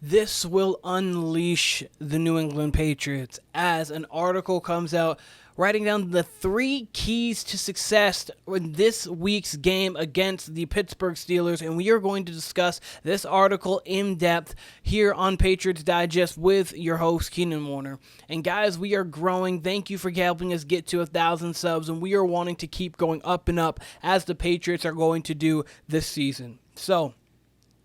This will unleash the New England Patriots as an article comes out writing down the 3 keys to success in this week's game against the Pittsburgh Steelers, and we are going to discuss this article in depth here on Patriots Digest with your host, Keenan Warner. And guys, we are growing. Thank you for helping us get to 1,000 subs, and we are wanting to keep going up and up as the Patriots are going to do this season. So,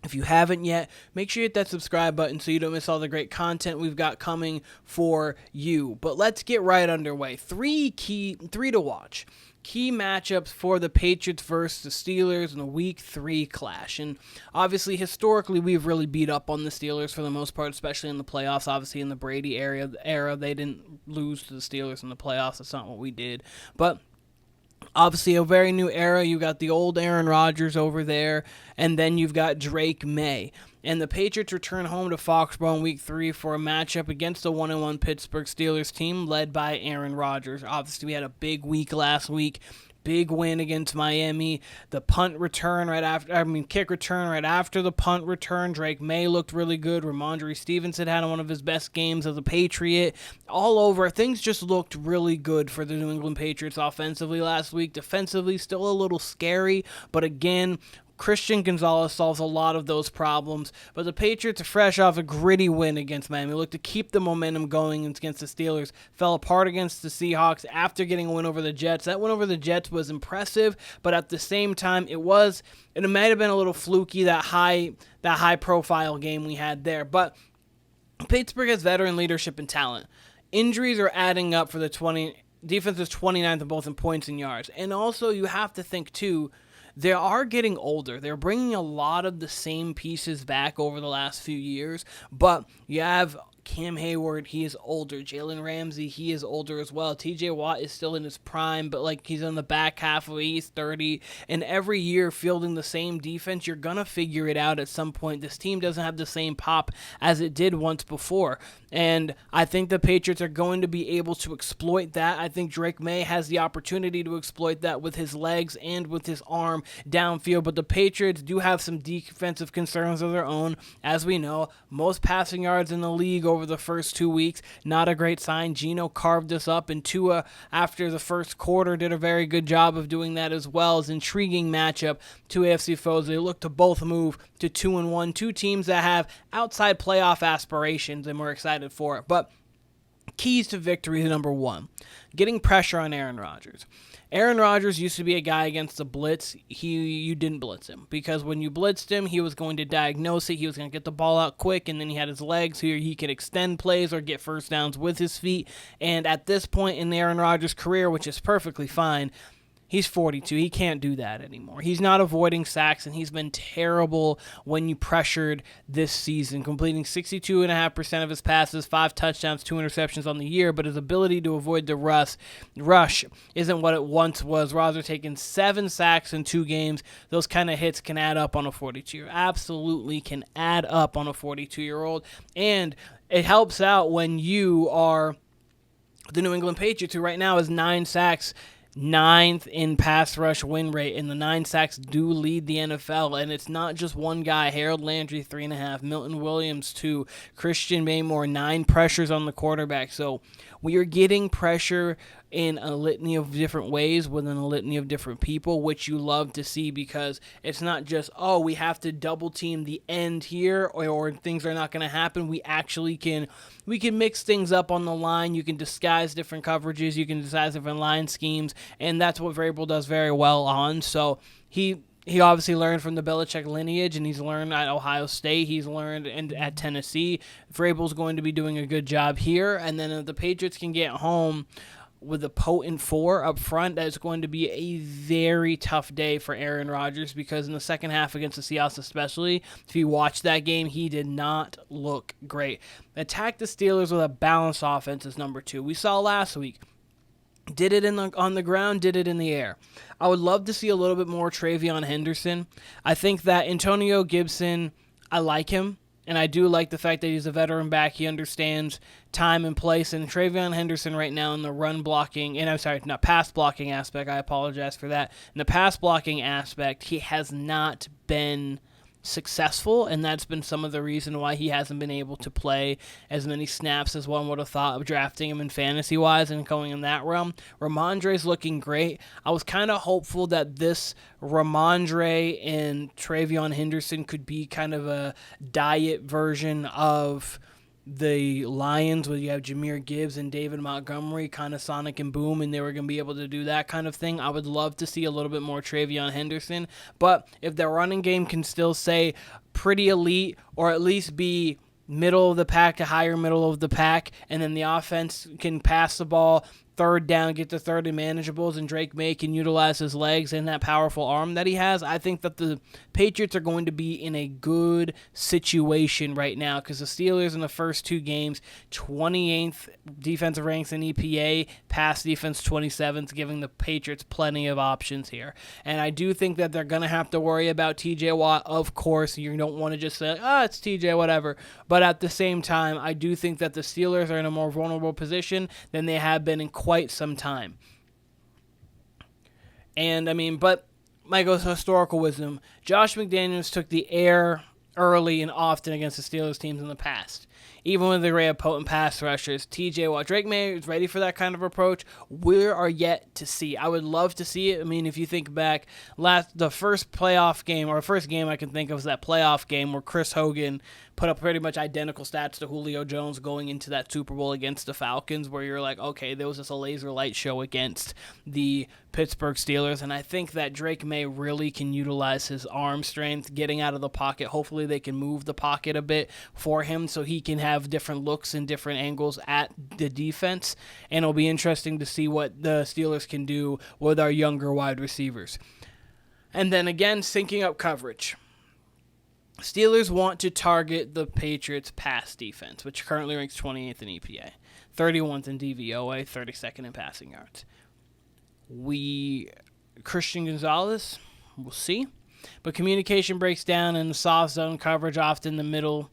if you haven't yet, make sure you hit that subscribe button so you don't miss all the great content we've got coming for you. But let's get right underway. Three to watch. Key matchups for the Patriots versus the Steelers in the Week 3 clash. And obviously, historically, we've really beat up on the Steelers for the most part, especially in the playoffs. Obviously, in the Brady era, they didn't lose to the Steelers in the playoffs. That's not what we did. But obviously, a very new era. You got the old Aaron Rodgers over there, and then you've got Drake Maye. And the Patriots return home to Foxborough in Week 3 for a matchup against the 1-1 Pittsburgh Steelers team led by Aaron Rodgers. Obviously, we had a big week last week. Big win against Miami. The kick return right after the punt return. Drake Maye looked really good. Rhamondre Stevenson had one of his best games as a Patriot. All over, things just looked really good for the New England Patriots offensively last week. Defensively, still a little scary, but again, Gonzalez solves a lot of those problems, but the Patriots are fresh off a gritty win against Miami. Look to keep the momentum going against the Steelers. Fell apart against the Seahawks after getting a win over the Jets. That win over the Jets was impressive, but at the same time, it might have been a little fluky, that high profile game we had there. But Pittsburgh has veteran leadership and talent. Injuries are adding up for the defense is 29th both in points and yards. And also, you have to think too, they are getting older. They're bringing a lot of the same pieces back over the last few years, but you have Cam Hayward, he is older. Jalen Ramsey, he is older as well. TJ Watt is still in his prime, but he's on the back half of it. He's 30, and every year fielding the same defense, you're going to figure it out at some point. This team doesn't have the same pop as it did once before, and I think the Patriots are going to be able to exploit that. I think Drake Maye has the opportunity to exploit that with his legs and with his arm downfield, but the Patriots do have some defensive concerns of their own. As we know, most passing yards in the league over the first 2 weeks, not a great sign. Geno carved us up, and Tua, after the first quarter, did a very good job of doing that as well. As intriguing matchup, two AFC foes. They look to both move to 2-1, two teams that have outside playoff aspirations, and we're excited for it. But keys to victory, number 1, getting pressure on Aaron Rodgers. Aaron Rodgers used to be a guy against the blitz. You didn't blitz him, because when you blitzed him, he was going to diagnose it. He was going to get the ball out quick, and then he had his legs here. He could extend plays or get first downs with his feet. And at this point in Aaron Rodgers' career, which is perfectly fine, he's 42. He can't do that anymore. He's not avoiding sacks, and he's been terrible when you pressured this season, completing 62.5% of his passes, 5 touchdowns, 2 interceptions on the year, but his ability to avoid the rush isn't what it once was. Rodgers taking 7 sacks in 2 games. Those kind of hits can add up on a 42-year-old. Absolutely can add up on a 42-year-old, and it helps out when you are the New England Patriots, who right now has 9 sacks, 9th in pass rush win rate, and the 9 sacks do lead the NFL, and it's not just one guy. Harold Landry, 3.5, Milton Williams, 2, Christian Maymore, 9 pressures on the quarterback. So we are getting pressure in a litany of different ways within a litany of different people, which you love to see, because it's not just, we have to double team the end here, or things are not going to happen. We can mix things up on the line. You can disguise different coverages. You can disguise different line schemes, and that's what Vrable does very well on. So he obviously learned from the Belichick lineage, and he's learned at Ohio State. He's learned at Tennessee. Vrabel's going to be doing a good job here, and then if the Patriots can get home with a potent 4 up front, that's going to be a very tough day for Aaron Rodgers, because in the second half against the Seahawks especially, if you watch that game, he did not look great. Attack the Steelers with a balanced offense is number 2. We saw last week. Did it on the ground, did it in the air. I would love to see a little bit more TreVeyon Henderson. I think that Antonio Gibson, I like him. And I do like the fact that he's a veteran back. He understands time and place. And TreVeyon Henderson right now in the pass blocking aspect, I apologize for that. In the pass blocking aspect, he has not been successful, and that's been some of the reason why he hasn't been able to play as many snaps as one would have thought of drafting him in fantasy-wise and going in that realm. Rhamondre's looking great. I was kind of hopeful that this Rhamondre and TreVeyon Henderson could be kind of a diet version of the Lions, where you have Jahmyr Gibbs and David Montgomery, kind of Sonic and Boom, and they were going to be able to do that kind of thing. I would love to see a little bit more TreVeyon Henderson, but if their running game can still say pretty elite, or at least be middle of the pack to higher middle of the pack, and then the offense can pass the ball, third down, get to third and manageables, and Drake Maye can utilize his legs and that powerful arm that he has, I think that the Patriots are going to be in a good situation right now, because the Steelers in the first two games, 28th defensive ranks in EPA, pass defense 27th, giving the Patriots plenty of options here. And I do think that they're going to have to worry about TJ Watt, of course. You don't want to just say, it's TJ, whatever. But at the same time, I do think that the Steelers are in a more vulnerable position than they have been in quite some time. And, but my historical wisdom, Josh McDaniels took the air early and often against the Steelers teams in the past. Even with the array of potent pass rushers, TJ Watt, Drake Maye is ready for that kind of approach. We are yet to see. I would love to see it. If you think back, the first playoff game, or first game I can think of is that playoff game where Chris Hogan put up pretty much identical stats to Julio Jones going into that Super Bowl against the Falcons, where you're like, okay, there was just a laser light show against the Pittsburgh Steelers, and I think that Drake Maye really can utilize his arm strength, getting out of the pocket. Hopefully they can move the pocket a bit for him so he can have different looks and different angles at the defense, and it'll be interesting to see what the Steelers can do with our younger wide receivers. And then again, syncing up coverage. Steelers want to target the Patriots' pass defense, which currently ranks 28th in EPA, 31st in DVOA, 32nd in passing yards. Christian Gonzalez, we'll see. But communication breaks down in the soft zone coverage, often the middle.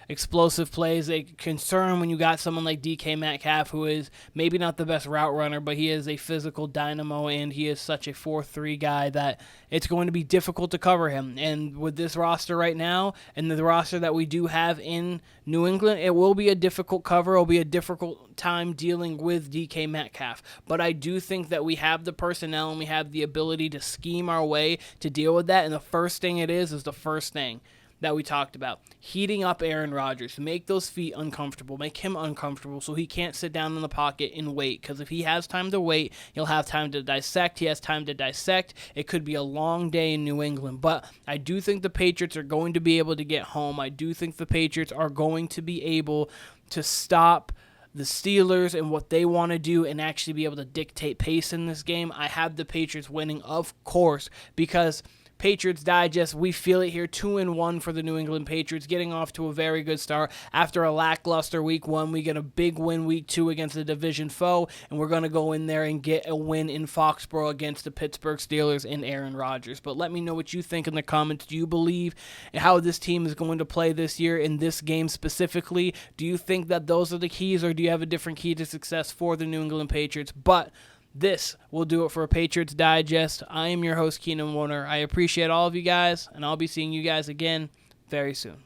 Explosive plays, a concern when you got someone like DK Metcalf, who is maybe not the best route runner, but he is a physical dynamo, and he is such a 4-3 guy that it's going to be difficult to cover him. And with this roster right now, and the roster that we do have in New England, it will be a difficult cover. It will be a difficult time dealing with DK Metcalf. But I do think that we have the personnel and we have the ability to scheme our way to deal with that. And the first thing is the first thing that we talked about, heating up Aaron Rodgers, make those feet uncomfortable, make him uncomfortable so he can't sit down in the pocket and wait, because if he has time to wait, he'll have time to dissect. He has time to dissect. It could be a long day in New England, but I do think the Patriots are going to be able to get home. I do think the Patriots are going to be able to stop the Steelers and what they want to do and actually be able to dictate pace in this game. I have the Patriots winning, of course, because Patriots Digest, we feel it here, 2-1 for the New England Patriots, getting off to a very good start. After a lackluster week 1, we get a big win week 2 against the division foe, and we're going to go in there and get a win in Foxborough against the Pittsburgh Steelers and Aaron Rodgers. But let me know what you think in the comments. Do you believe how this team is going to play this year in this game specifically? Do you think that those are the keys, or do you have a different key to success for the New England Patriots? But this will do it for Patriots Digest. I am your host, Keenan Warner. I appreciate all of you guys, and I'll be seeing you guys again very soon.